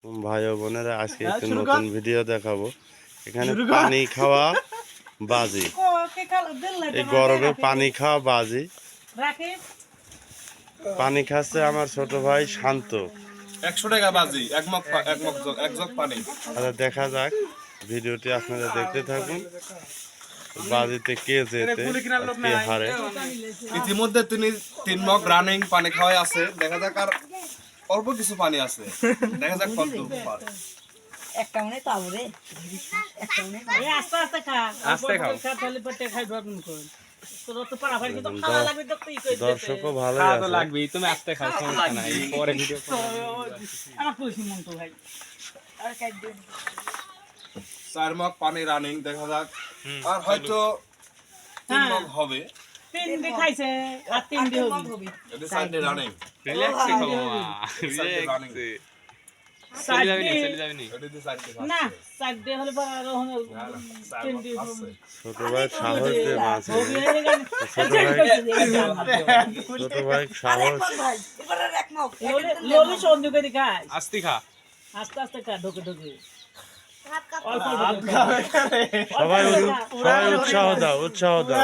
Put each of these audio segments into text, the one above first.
ভাই ও বোনেরা, আজকে একটি নতুন ভিডিও দেখাবো। এখানে পানি খাওয়া বাজি, এই গরমে পানি খাওয়া বাজি। পানি খাচ্ছে আমার ছোট ভাই শান্ত। 100 টাকা বাজি, এক জগ পানি। আচ্ছা, দেখা যাক ভিডিওটি, আপনারা দেখতে থাকুন। বাজিতে কে জেতে আর কে হারে। ইতিমধ্যে তিনি 3 মগ রানিং পানি খাওয়াই আছে। দেখা যাক, আর অল্প কিছু পানি আছে, দেখা যাক কত পারে। একটা মনে পাবো রে, একটা মনে পাবো। আস্তে আস্তে খা, আস্তে খাও। তাহলে পেটে খাইবে আপনি কোন তোর তো পারা ভাই কিন্তু খাওয়া লাগবে তো তুই কই দর্শকও ভালোই খাওয়া তো আছে। লাগবেই, তুমি আস্তে খাও, সমস্যা নাই। পরে ভিডিও আমার খুশি মন তো ভাই আর কাট দিন 4 মগ পানি রানিং, দেখা যাক। আর হয়তো 3 মগ হবে। তিন দিয়ে খাইছে আর তিন দিয়ে হবে এটা সাইডে রানিং, রিল্যাক্স খাও, সাইডে রানিং। চলে যাবে নি, চলে যাবে নি। এটা দিয়ে সাইডে না চার দিয়ে হলে পরে আরো তিন দিয়ে আছে। ছোট ভাই সাহস দিয়ে মাছ হবে এই গান ছোট ভাই সাহস। ভাই এবারে এক মগ লোলি সন্ধু করে খাই আস্তে খা। আস্তে আস্তে খা, ঢোকে ঢোকে হাত কাপ অল্প সবাই উৎসাহ দাও, উৎসাহ দাও,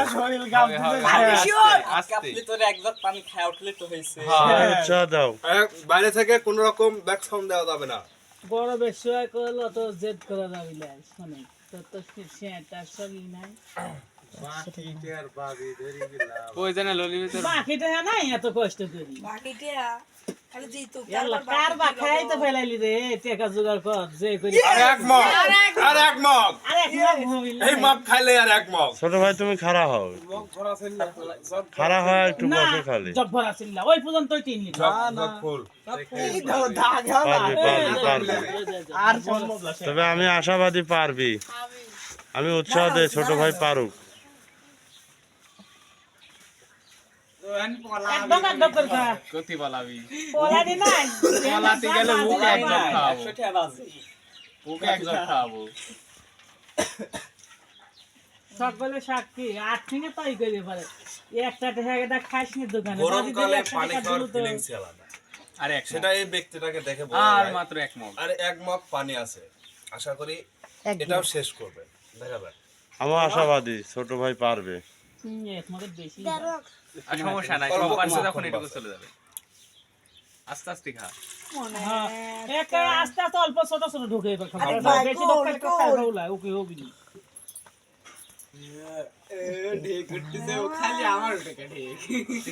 আস্তে সবাই উৎসাহ দাও। বাইরে থেকে কোন রকম ব্যাক সাউন্ড দেওয়া যাবে না। বড় ব্যবসা করলে অত জেদ করা যাবে না, শোনে তোর তো সেটা শরীর নাই ওই জানা ললির ভিতর বাকিটা নাই এত কষ্ট করি বাকিটা খালি জিতু আল্লাহ কার বা খাই তো ফেলাইলি রে, টাকা জোগাড় কর যে করি আর এক মগ, আর এক মগ, আরে এক মোবিল এই মগ খাইলে আর এক মগ। ছোট ভাই তুমি খাড়া হও, খাড়া হয় একটু না বসে খালি। জব্বর আছিল না ওই পর্যন্তই 3 লিটার জগ ফুল। পারবি পারবি পারবি। আর তবে আমি আশাবাদী পারবি, আমি উৎসাহ দেই ছোট ভাই পারুক। একদম একদম করে খা কতি বলাবি। পোলা দি নাই বলাতে গেলে মুখে একদম খাওয়াবো, মুখে একদম খাওয়াবো। সকলে সাক্ষী আট থেকে তাই করে পারে একটা টাকা খাইস নি দোকানে গরমকালে পানি খাওয়ার ফিলিংস আলাদা। আর এক সেটা এই ব্যক্তিটাকে দেখে বোঝা আর যায়। মাত্র এক মগ। আর এক মগ পানি আছে, আশা করি এটাও শেষ করবে, দেখা যাক। আমার আশাবাদী ছোট ভাই পারবে। এক মগে বেশি আর সমস্যা নাই, সব পারছে যখন এটুকু চলে যাবে। আস্তে আস্তে খা। হ্যাঁ এক আস্তে আস্তে অল্প ছোট ছোট ঢুকে আরে ভাই, বেশি কোল, দোকানে কোল। খাওয়া হলো ওকে হবে না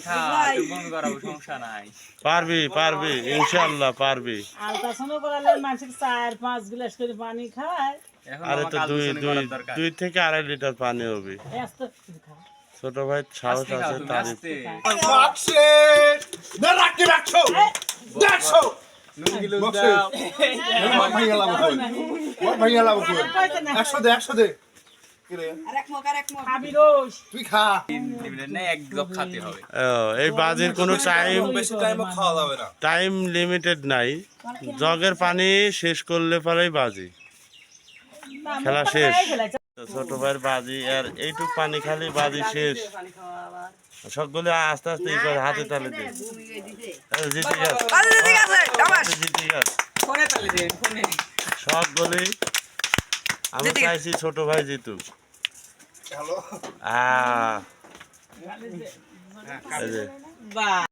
খা, তুই বমি করাবো, সমস্যা নাই। পারবি পারবি ইনশাআল্লাহ পারবি। আলট্রাসাউন্ড করালে মানুষের 4-5 গ্লাস করে পানি খায় এখন আরে তো আমাকে আলোচনা করার দরকার। 2 থেকে 2.5 লিটার পানি হবে। এই আস্তে খা ছোট ভাই সাহস আস্তে খাও আছে তুমি, তারিফ। আস্তে। বাক্সে না রাখি রাখছো, দেখছো নুনগুলো বক্সে। দাও। মগ ভাঙালাম কই, মগ ভাঙালাম কই। কইতে না 100 দে, 100 দে। কি রে, আর এক মগ আর এক মগ খাবি রোজ তুই খা। লিমিটেড নেই, এক জগ খেতে হবে। এই বাজির কোনো বেশি টাইমও খাওয়া যাবে না। টাইম লিমিটেড নাই। জগের পানি শেষ করলে পরেই বাজি খেলা শেষ। ছোট ভাইয়ের বাজি আর এইটুক পানি খালি বাজি শেষ। সবগুলো আস্তে আস্তে ই করে হাতে তালে দে। এই জিতে গেছে, আরে ঠিক আছে ডাবাস জিতে গেছে ফোনে তালে দে ফোনে সবগুলোই। আমি চাইছি ছোট ভাই জিতুক। হ্যালো। আহ এই যে বাহ